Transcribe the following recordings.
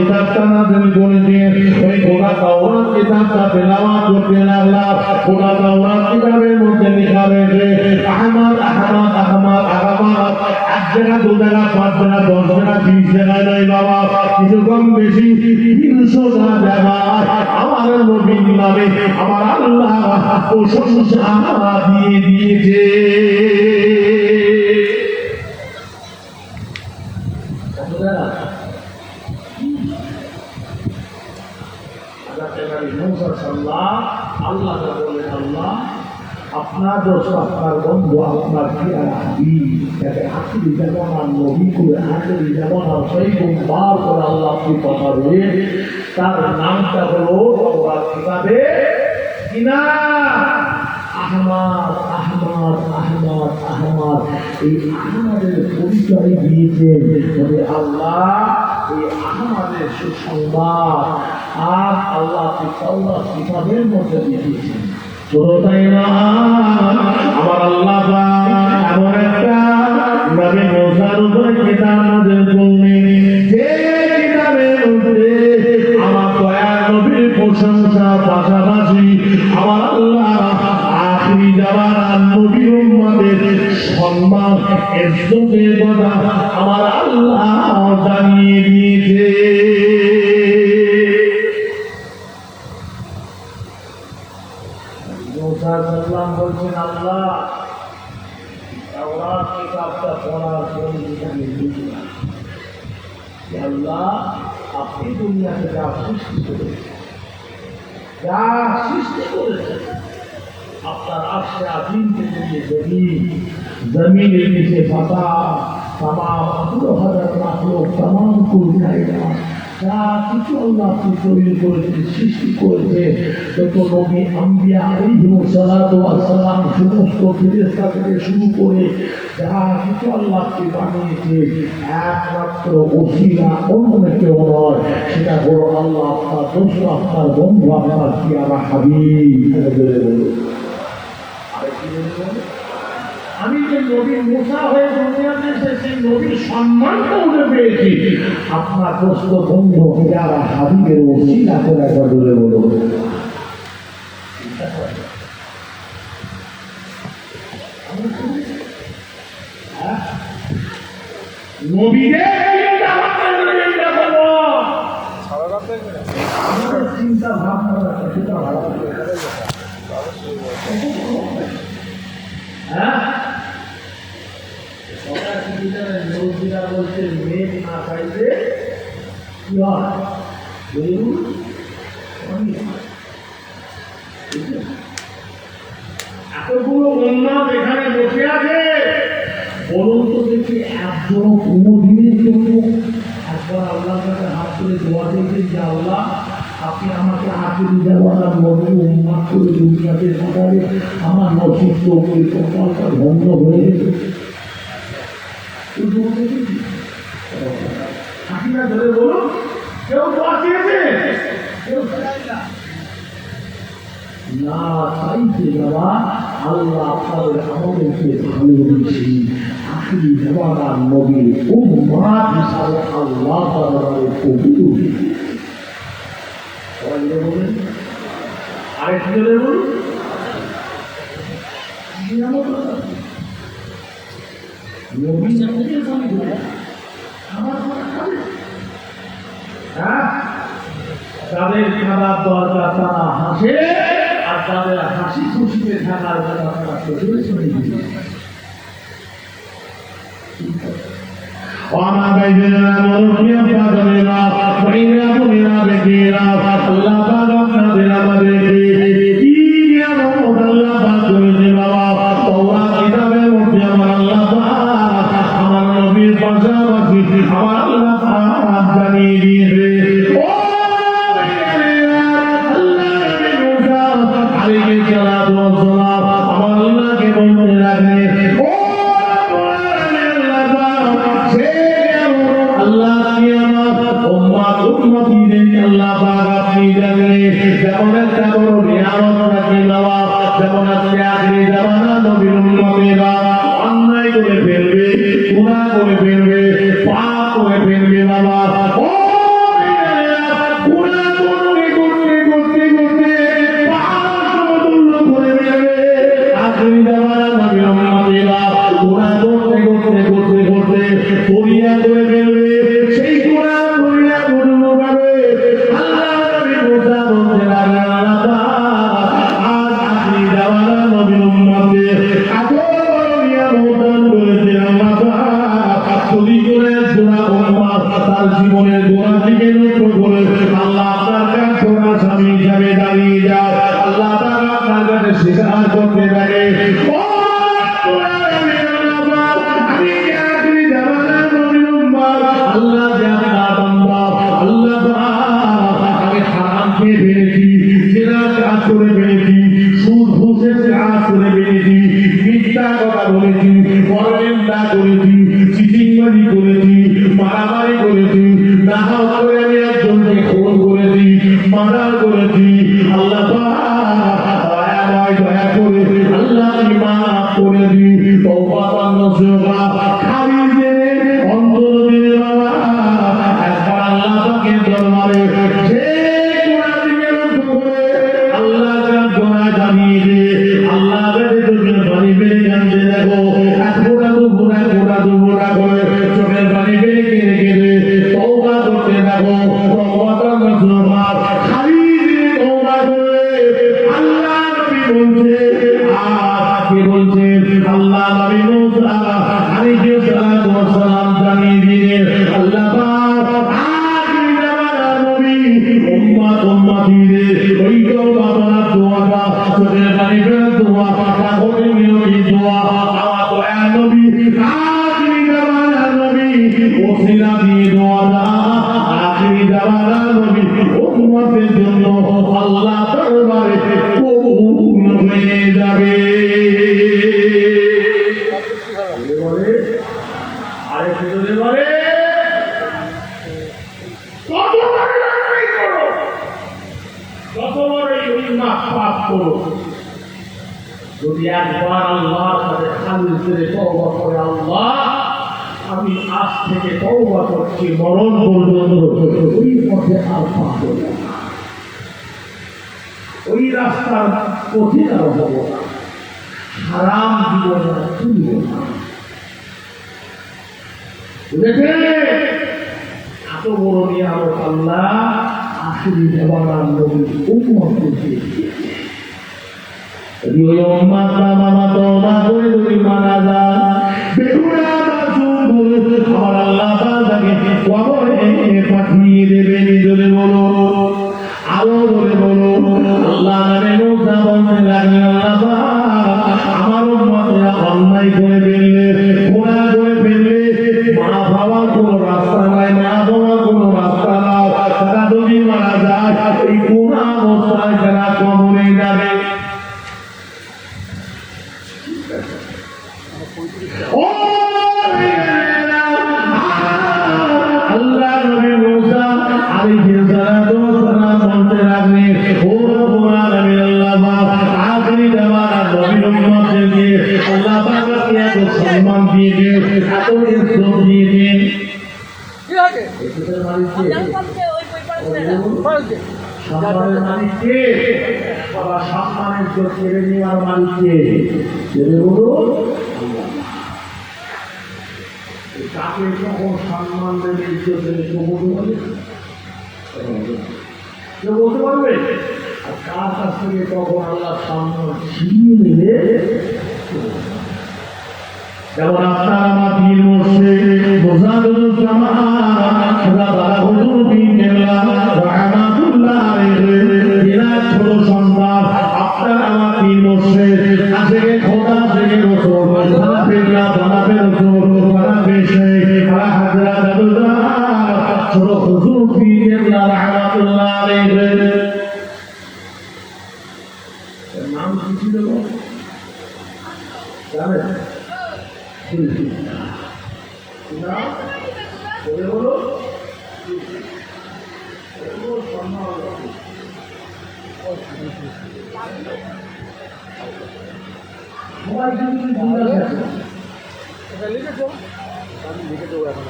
কিতাবটা নাযিল করেছেন ওই গোটা তাওরাত কিতাবটা তেলাওয়াত করতে লাগলাম গোটা তাওরাত কিতাবের মধ্যে লেখা রয়েছে আহমদ আহমদ আহমদ আহমদ এক জায়গা দু জায়গা পাঁচ জায়গা 10 জায়গা 20 জায়গায় নয় বাবা কিছু কম বেশি 300 জায়গায় আমার নবীর নামে আমার আল্লাহ প্রশংসা দিয়ে দিয়েছে আল্লাহ বলেন আল্লাহ আপনার দোস্ত আপনার বন্ধু আপনার প্রিয়ার হাবিব যাকে আখিরি যেমন আর নবী করে আখিরি যেমন আর সেই বার করে আল্লাহ আপনি কথা বলে তার নামটা হলো তাওরাত কিতাবে কিনা আহমদ আহমদ আহমদ আহমদ এই আহমদের পরিচয় দিয়েছেন বলে আল্লাহ এই আহমদের সুসংবাদ আর আল্লাহ তাওরাত কিতাবের মধ্যে দিয়েছেন শুধু তাই না আমার আল্লাহ এমন একটা নবী মুসার উপরে কিতাব নাযিল করলেন যে কিতাবের মধ্যে আমার দয়ার নবীর প্রশংসা পাশাপাশি আমার আল্লাহ আখিরি জামানার নবীর উম্মতের সম্মান ইজ্জতের কথা আমার আল্লাহ জানিয়ে দিয়েছে সাল্লাম বলছেন আল্লাহ তাওরাত কিতাবটা পড়ার পরে আমি বুঝলাম আল্লাহ আপনি দুনিয়াতে যা সৃষ্টি করেছেন আপনার আশে আদিম থেকে নিয়ে জমিনের নিচে পাতা তামাম 15,000 মাখলুক তামাম কুলকায়না যা কিছু আল্লাহ আপনি তৈরি করেছেন সৃষ্টি করেছে যত নবী আম্বিয়া আলাইহিমুস সালাতু ওয়াস সালাম সমস্ত ফেরেশতা থেকে শুরু করে যা কিছু আল্লাহ আপনি বানিয়েছে একমাত্র ওসিলা অন্য কেউ নয় সেটা হলো আল্লাহ আপনার দোস্ত আপনার বন্ধু আপনার প্রিয়ারা হাবিব আমি যে নবীর মুসা হয়ে দুনিয়াতে এসেছি নবীর সম্মানটা উঠে পেয়েছি আপনার দোস্ত বন্ধু যারা হাবিবের ওসিলা করে একবার ধরে বলো চিন্তা ভাবনা সেটা ভালো বলছে মেঘ না চাইতে এতগুলো উন্মাদ এখানে বসে আছে বলুন তো দেখি একজন কোনোদিনের জন্য একবার আল্লাহর কাছে হাত করে দোয়া দিয়েছেন যে আল্লাহ আপনি আমাকে আখিরি জামানার নবী উম্মাদ করে দুনিয়াতে পাঠালে আমার নসিব করে কপালটা ভঙ্গ হয়ে গেছে হাসিনা ধরে বলুন কেউ দোয়া চেয়েছে না চাইতে যাওয়া আল্লাহ আপনাদের আমাদেরকে ভালোবেসে আখিরি জামানার নবী উম্মাদ হিসাবে আল্লাহ তাআলার কবুল আরেকটি বলুন তাদের খাবার দরকার তারা হাসে আর তাদের হাসি খুশিতে থাকার কথা তারা চোখে শুনে وما بيننا مرحيا فاغننا وإنا كنا بكيرا الله فاغننا بنا مدركي يا رب الله فاغننا بابا توبة كتابه مبيا الله আমার নবীর পাশাপাশি আমার আল্লাহ জানিয়ে দিয়েছে ও আল্লাহ নবী মুসা আলাইহিস সালাতু ওয়াস সালাম আমার আল্লাহকে বলতে লাগলেন ও আল্লাহ কি আমার উম্মত উম্মতিদের আল্লাহ পাক আপনি জানেন যেমন একটা বড় নিয়ামত রাখি দেওয়া যেমন আজকে আখিরি জামানা নবীর উম্মতেরা অন্যায় করে ফেলবে গুনাহ করে ফেলবে পাপ করে ফেলবে বাবা ও জীবনের গোড়া থেকে নষ্ট করে আল্লাহ আপনার কাছে স্বামী হিসাবে দাঁড়িয়ে যায়। আল্লাহ তাআলা আপনার কাছে স্বীকার করতে পারে আল্লাহ আমি হারাম খেয়ে ফেলেছি, জেনা কাজ করে ফেলেছি, সুদ ঘুষের কাজ করে ফেলেছি, মিথ্যা কথা বলেছি, পরনিন্দা করেছি, চিটিংবাজি করেছি, মারামারি করেছি, নাহক করে আমি একজনকে খুন করেছি, মার্ডার করেছি। আল্লাহ দয়া করে আল্লাহ মাফ করে দিন, তওবা নসুহা খালি দে অন্তর দিয়ে বাবা একবার আল্লাহ পাকের দরবারে আল্লাহ গোনা জানিয়ে দে। আল্লাহ চোখের পানি বেড়ে কাঁদতে দেখো, গোড়া করে চোখের পানি বেড়ে কেঁদে কেঁদে তওবা করতে দেখো। খালি দিয়ে তওবা করে আল্লাহ নবী বলছে কি বলছে আল্লাহ নবী মুসা আলাইহিস সালাতু ওয়াস সালাম জানিয়ে দিলেন আল্লাহ পাক আখির জামানার নবী উম্মতিদের ওই তওবা করার দোয়াটা চোখের পানি ফেরার দোয়া তাহলে নিয়মিত দোয়া আমার দয়ার নবী আখির জামানার নবী ওসিলা দিয়ে দোয়াটা আখির জামানার নবী উম্মতের জন্য আল্লাহ দরবারে কবুল হয়ে যাবে। যদি একবার আল্লাহর সাথে খালিস করে তওবা করে আল্লাহ আমি আজ থেকে তওবা করছি মরণ পর্যন্ত ওই পথে আর পাব না, ওই রাস্তার পথে আর হব না, হারাম জীবন আর তুলব না। বুঝেছেন? এত বড় নিয়ামত আল্লাহ আখিরি জামানার নবী উম্মতকে দিয়েছে। ওই উম্মত মামা তওবা করে যদি মারা যায় বেহুদা মাসুম বলে আমার আল্লাহ তাআলাকে কবরে পাঠিয়ে দেবেন। জোরে বলো, আরো জোরে বলো। আল্লাহ নামে মুসা বলতে লাগলেন আল্লাহ আমার উম্মতরা অন্যায় করে ফেললে, গুনাহ করে ফেললে, মা বাবার কোনো রাস্তা নাই, মা বাবার কোনো রাস্তা নাই, তারা যদি মারা যায় এই গুনাহ অবস্থায় তারা কবরে যাবে। আল্লাহ নবী মুসা আলাইহিস সালাতু ওয়াস সালাম বলতে লাগলেন ও রব্বুল আলামিন আল্লাহ পাক আখিরি জামানার নবীর উম্মতকে আল্লাহ পাক এত সম্মান দিয়ে এত ইজ্জত দিয়ে কি আছে এটার মালিক সম্মানের মালিক কে? বাবা সম্মানের জোর কেড়ে নেওয়ার মালিক কে? বলুন। তাকে যখন সম্মান দেবে ইজ্জত দেবে কেউ বলতে পারবে? কেউ বলতে পারবে? আর কার কাছ থেকে তখন আল্লাহ সম্মান ছিনিয়ে নেবে? যেমন আপনার আমার পীর মুর্শিদ মুজাদ্দিদুজ্জামান রাব্বানা হুজুর পীর কেবলা রাহমাতুল্লাহ আলাইহি এনার ছোট সন্তান আপনার আমার পীর মুর্শিদ আজকে খোদা থেকে রাসূল বানাবেল্লাহ বানাবে রাসূল বানাবে শেখ হযরত আব্দুল্লাহ ছোট হুজুর পীর কেবলা রাহমাতুল্লাহ আলাইহি নাম কি ছিল জানেন? না বলো সবাই কিন্তু লিখেছো, আমি লিখে দেবো এখন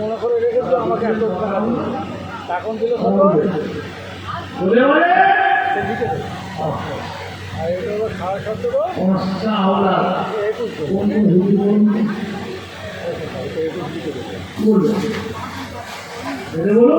মনে করে রেখেছো আমাকে এখন দিলে আর এটা হলো খাওয়ার শব্দ বলো।